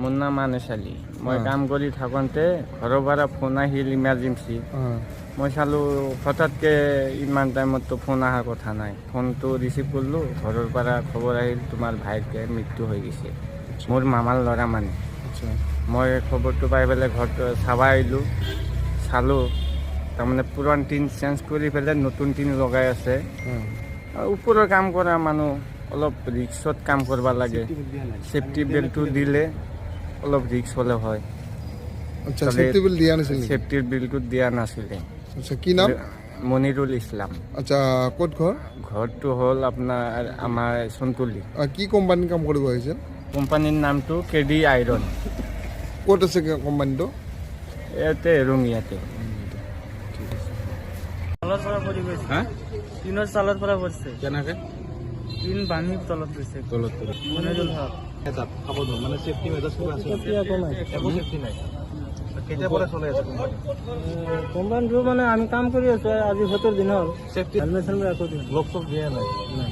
মোৰ নাম আনিছ আলী। মই কাম কৰি থাকোঁতে ঘৰৰ পৰা ফোন আহিল ইমাৰ্জেঞ্চি। মই চালোঁ হঠাৎকৈ ইমান টাইমততো ফোন অহাৰ কথা নাই। ফোনটো ৰিচিভ কৰিলোঁ, ঘৰৰ পৰা খবৰ আহিল তোমাৰ ভাইকে মৃত্যু হৈ গৈছে। মোৰ মামাৰ ল'ৰা মানে। মই খবৰটো পাই পেলাই ঘৰত চাব আহিলোঁ, চালোঁ তাৰমানে পুৰাণ টিন চেঞ্জ কৰি পেলাই নতুন টিন লগাই আছে। ওপৰৰ কাম কৰা মানুহ অলপ ৰিক্সত কাম কৰিব লাগে। ছেফটি বেল্টটো দিলে অলপ ৰিক্স হ'লে হয়। আচ্ছা, সেফটি বিল দিয়া নাছিল নেকি? ছেফটিৰ বিলটো দিয়া নাছিলে। আচ্ছা, কি নাম? মনিৰুল ইছলাম। আচ্ছা, ক'ত ঘৰ? ঘৰটো হ'ল আপোনাৰ আমাৰ চনতুলি। কি কোম্পানীৰ কাম কৰিব আহিছিল? কোম্পানীৰ নামটো KD আইৰণ। ক'ত আছে কোম্পানীটো? ইয়াতে ৰঙিয়াতে। তলৰ পৰা পৰি গৈছে। হা? টিনৰ চালৰ পৰা পৰিছে। কেনেকৈ? টিন বান্ধি তলত গৈছে। তলত পৰি মনিৰুল হক। মানে সেফটি মেজাৰ্ছ কিবা আছে? একো নাই। একো সেফটি নাই। কেতিয়াৰ পৰা চলাই আছে কোম্পানী? কোম্পানীটো মানে আমি কাম কৰি আছো আজি 70 দিন হ'ল। সেফটি হেলমেট চেলমেট একো দিয়া নাই। গ্লভ চভ দিয়া নাই। নাই।